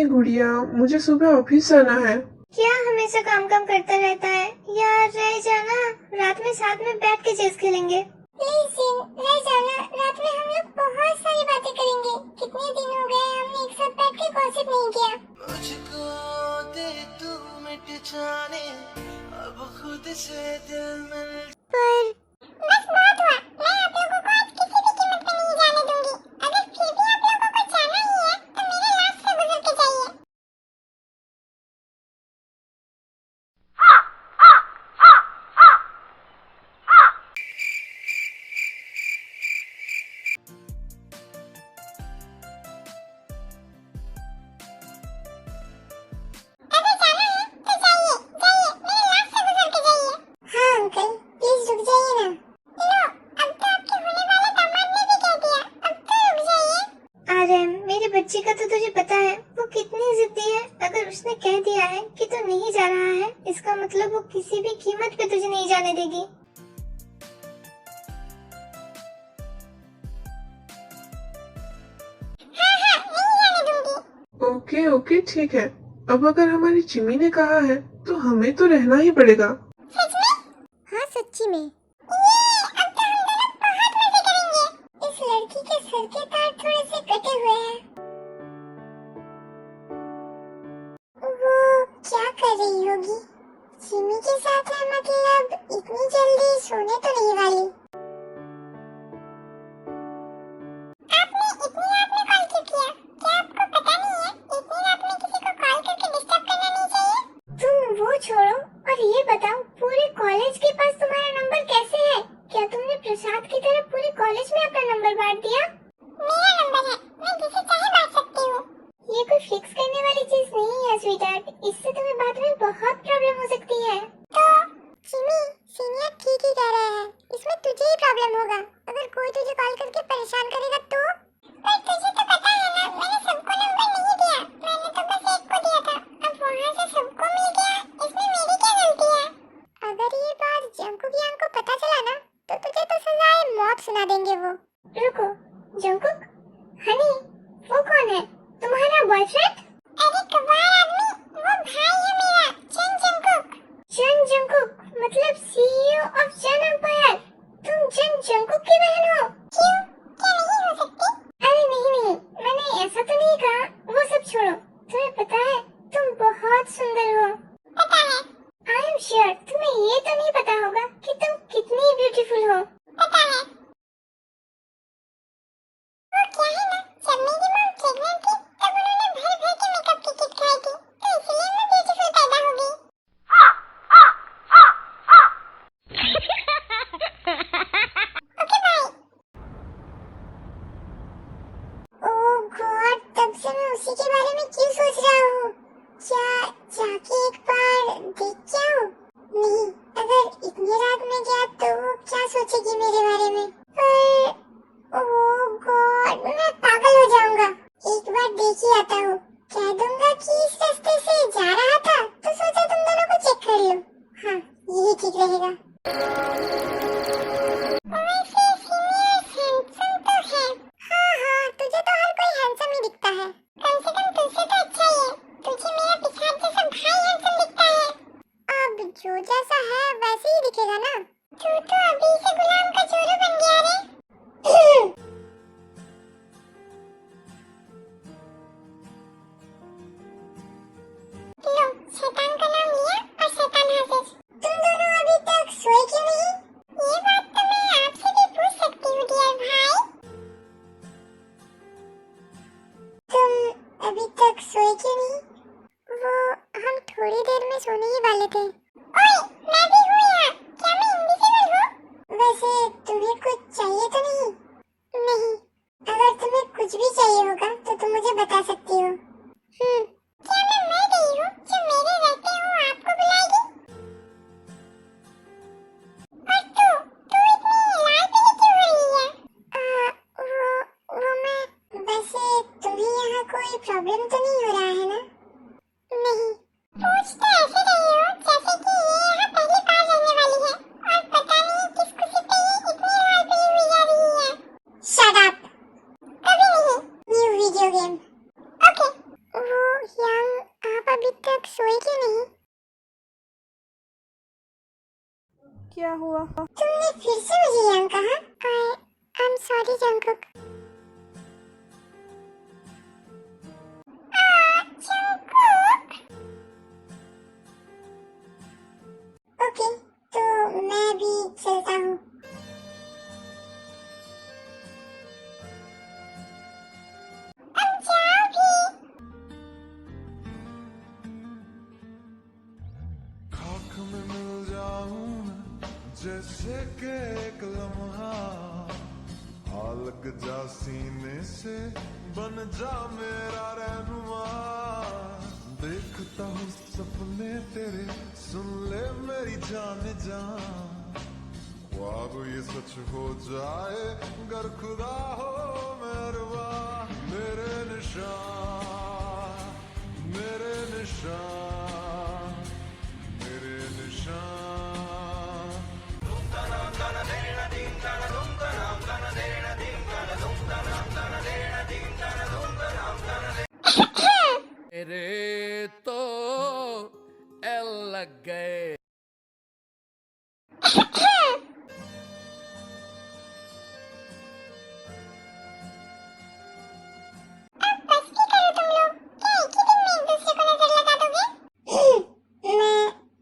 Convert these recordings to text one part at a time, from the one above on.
नहीं गुड़िया, मुझे सुबह ऑफिस जाना है। क्या हमेशा काम काम करता रहता है यार, रह जाना, रात में साथ में बैठ के चेस खेलेंगे। प्लीज रह जाना, रात में हम लोग बहुत सारी बातें करेंगे। कितने दिन हो गए हमने एक साथ बैठ के गॉसिप नहीं किया। मुझको दे तू मिट जाने, अब खुद से दिल मिल। पर बस बहुत हुआ, मैं आप लोगों को आज किसी भी कीमत पे नहीं जाने दूंगी। अगर फिर भी आप लोगों को जाना ही है तो मेरे लास्ट से गुजर के जाइए। अगर जाना है तो जाइए जाइए, मेरे लास्ट से गुजर के जाइए। हाँ अंकल, प्लीज रुक जाइए ना। लो, अब तो आपके होने वाले दामाद ने भी कह दिया, अब तो रुक जाइए। आर्यन, मेरे बच्चे का तो तुझे पता है वो कितनी जिद्दी है। अगर उसने कह दिया है कि तू नहीं जा रहा है, इसका मतलब वो किसी भी कीमत पे तुझे नहीं जाने देगी। हाँ हाँ, नहीं जाने दूंगी। ओके ओके ठीक है, अब अगर हमारी जिमी ने कहा है तो हमें तो रहना ही पड़ेगा। सच में? हाँ सच्ची में। ये अब तो हम दोनों बहुत मजे करेंगे। इस लड़की के सर के तार थोड़े से कटे हुए हैं। वो क्या कर रही होगी? जिमी के साथ है मतलब इतनी जल्दी सोने तो नहीं वाली। आपने इतनी रात में कॉल क्यों किया? क्या आपको पता नहीं है इतनी रात में किसी को कॉल करके डिस्टर्ब करना नहीं चाहिए? तुम वो छोड़ो और ये बताओ, पूरे कॉलेज के पास तुम्हारा नंबर कैसे है? क्या तुमने प्रसाद की तरह पूरे कॉलेज में अपना नंबर बांट दिया? मेरा नंबर है, मैं जिसे चाहे बांट सकती हूँ। ये कोई फिक्स करने वाली चीज नहीं है स्वीटहार्ट, इससे तुम्हें बाद में बहुत प्रॉब्लम हो सकती है। तो जिमी, सीनियर ठीक ही कह रहे हैं, इसमें तुझे ही प्रॉब्लम होगा। अगर कोई तुझे कॉल करके परेशान करेगा तो? पर तुझे तो पता है ना, मैंने सबको नंबर नहीं दिया, मैंने तो बस एक को दिया था। अब वहाँ से सबको मिल गया, इसमें मेरी क्या गलती है? अगर ये बात जंकुक यांग को पता चला ना तो तुझे तो सजाए मौत सुना देंगे वो। रुको, जंकुक? हनी, वो कौन है? तुम्हारा बॉयफ्रेंड? अरे कबार आदमी, वो भाई है मेरा, चन जंकुक। चन जंकुक मतलब सीईओ ऑफ चन एम्पायर। तुम चन जंकुक की बहन हो? क्यों, क्या नहीं हो सकती? अरे नहीं, मैंने ऐसा तो नहीं कहा, वो सब छोड़ो। तुम्हें पता है तुम बहुत सुंदर हो। पता है। आई एम श्योर तुम्हें ये तो नहीं पता होगा कि तुम कितनी ब्यूटीफुल हो। पता है। वो क्या है ना, जब मेरी मॉम प्रेग्नेंट थी तब उन्होंने भर भर के मेकअप की किट खाई थी, तो इसलिए मैं ब्यूटीफुल पैदा हो गई। Okay bye. ओह गॉड, तब से मैं उसी के बारे में क्यों सोच रहा हूँ? क्या जाके एक बार देख के आऊं? नहीं, अगर इतनी रात में गया तो वो क्या सोचेगी मेरे बारे में? पर ओह गॉड, मैं पागल हो जाऊंगा। एक बार देख ही आता हूँ, कह दूंगा कि इस रास्ते से जा रहा था तो सोचा तुम दोनों को चेक कर लो। हाँ, यही ठीक रहेगा। वैसे सीनियर हैंडसम तो है। हाँ, तुझे तो हर कोई हैंडसम ही दिखता है। कम से कम तुझसे तो अच्छा ही है। तुझे मेरा पिछाड़ जैसा भाई हैंडसम दिखता है। अब जो जैसा है वैसे ही दिखेगा ना। तू तो अभी से गुलाम का चोरू बन गया रे। लो, शैतान का नाम लिया और शैतान हाजिर। तुम दोनों अभी तक सोए क्यों नहीं? ये बात तो मैं आपसे भी पूछ सकती हूँ डियर भाई। तुम अभी तक सोए क्यों नहीं? वो हम थोड़ी देर में सोने ही वाले थे। ओए, मैं भी हूँ यहाँ। क्या मैं इनविजिबल हूँ? वैसे तुम्हें कुछ चाहिए तो नहीं? नहीं, अगर तुम्हें कुछ भी चाहिए होगा तो तुम मुझे बता सकती हो। क्या मैं मर गई हूँ जो मेरे रहते हो आपको बुलाएगी? और तू इतनी लाल पीली क्यों हो रही है? वो मैं, वैसे तुम्हें यहाँ कोई प्रॉब्लम तो नहीं हो रहा है ना? नहीं। पूछ तो ऐसे रही हो जैसे कि ये यहाँ पहली बार रहने वाली है और पता नहीं किस खुशी पे ये इतनी लाल पीली हुई जा रही है। Shut up. कभी नहीं। New video game. ओके। वो क्या हुआ? तुमने फिर से मुझे यंग कहा। I am sorry Jungkook. Jungkook. Okay, तो मैं भी चलता हूँ। अब जाओ भी। खाक में मिल जाऊं मैं जैसे के एक लम्हा, आ लग जा सीने से बन जा मेरा रहनुमा। देखता हूँ सपने तेरे, सुन ले मेरी जान जान, ख्वाब ये सच हो जाए गर खुदा हो मेहरबान। मेरे निशान, मेरे निशान, मेरे निशान। मेरे तो एल लग गए। बस की करो तुम लोग, क्या एक ही दिन में एक दूसरे को नजर लगा दोगे?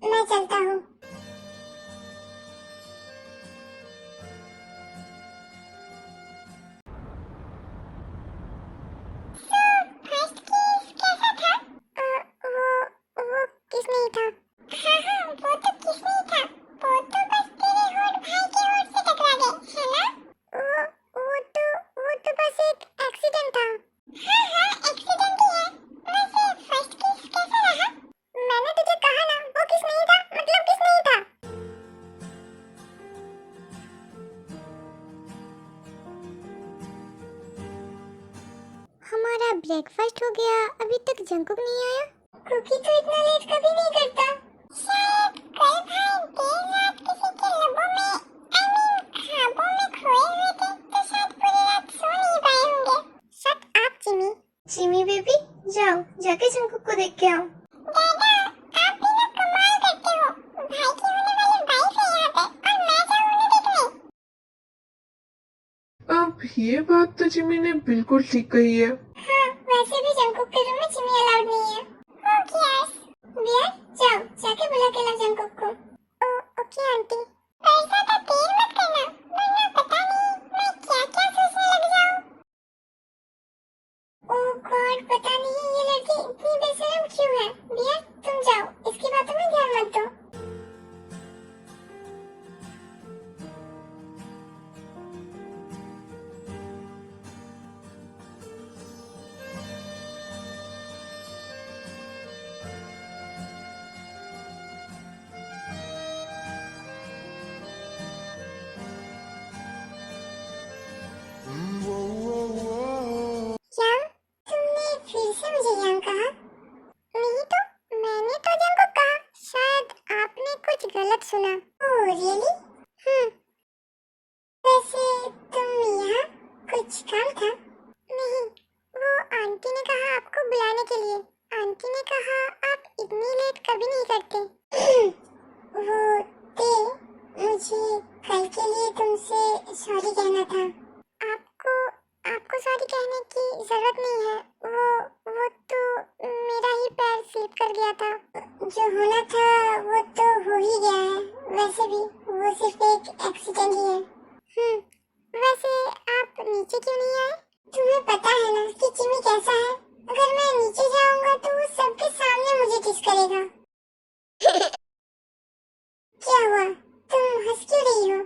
मैं चलता हूँ। फर्स्ट किस कैसा था? वो किस नहीं था? हाँ, वो तो किस नहीं था। वो तो बस तेरे होठ भाई के होठ से टकरा गए, है ना? वो तो बस एक एक्सीडेंट था। हाँ, एक्सीडेंट ही है। वैसे फर्स्ट किस कैसा रहा? मैंने तुझे कहा ना, वो किस नहीं था, मतलब किस नहीं था। हमारा ब्रेकफास्ट हो गया, अभी तक जंगकुक नहीं आया। कुकी तो इतना लेट कभी नहीं करता। शायद कल भाई देर रात किसी के लबों में, ख्वाबों में खोए हुए थे, तो शायद पूरी रात सो नहीं पाए होंगे। Shut up Jimmy. Jimmy baby, जाओ जाके जंगकुक को देख के आओ। दादा, आप भी ना कमाल करते हो। भाई की होने वाली वाइफ है यहाँ पे, और मैं जाऊँ उन्हें देखने। अब ये बात तो जिमी ने बिल्कुल ठीक कही है। हाँ, वैसे भी जंगकुक के रूम में जिमी अलाउड नहीं है। Okay yes. बियर, जाओ जाके बुला के लाओ जंगकुक को। Okay aunty. पर ज्यादा देर मत करना, वरना पता नहीं मैं क्या-क्या सोचने लग जाऊँ। ओह गॉड, पता नहीं ये लड़की इतनी बेशरम क्यों है। बियर, तुम जाओ, इसकी बातों में ध्यान मत दो। यंग, तुमने फिर से मुझे यंग कहा? नहीं तो, मैंने तो जंगकुक कहा। शायद आपने कुछ गलत सुना। Oh really? वैसे तुम यहाँ कुछ काम था? नहीं, वो आंटी ने कहा आपको बुलाने के लिए। आंटी ने कहा आप इतनी लेट कभी नहीं करते। वो ते, मुझे कल के लिए तुमसे सॉरी कहना था। आपको सॉरी कहने की जरूरत नहीं है। वो तो मेरा ही पैर स्लिप कर गया था। जो होना था वो तो हो ही गया है। वैसे भी वो सिर्फ एक एक्सीडेंट ही है। वैसे आप नीचे क्यों नहीं आए? तुम्हें पता है ना कि जिमी कैसा है। अगर मैं नीचे जाऊंगा तो वो सबके सामने मुझे किस करेगा। क्या हुआ? तुम हंस क्यों रही हो?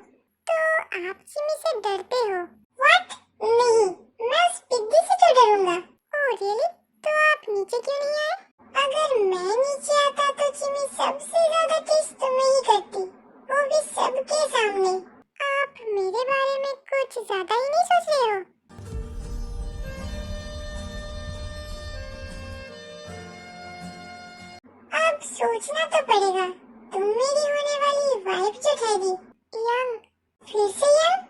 तो आप जिमी से डरते हो? व्हाट? नहीं, मैं उस पिग्गी से क्यों डरूंगा? Oh really? तो आप नीचे क्यों नहीं आए? अगर मैं नीचे आता तो जिमी सबसे ज्यादा किस तुम्हें ही करती, वो भी सबके सामने। आप मेरे बारे में कुछ ज्यादा ही नहीं सोच रहे हो? अब सोचना तो पड़ेगा। तुम मेरी होने वाली वाइफ जो ठहरी। यंग, फिर से यंग?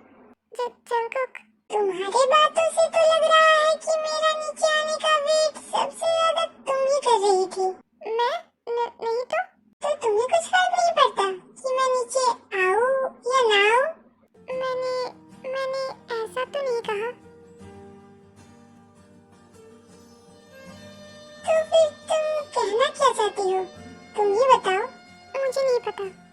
जंगकुक, तुम्हारे बातों से तो लग रहा है कि मेरा नीचे आने का वेट सबसे ज्यादा तुम ही कर रही थी। मैं? नहीं तो तुम्हें कुछ फर्क नहीं पड़ता कि मैं नीचे आऊँ चाहती हो? तुम ही बताओ, मुझे नहीं पता।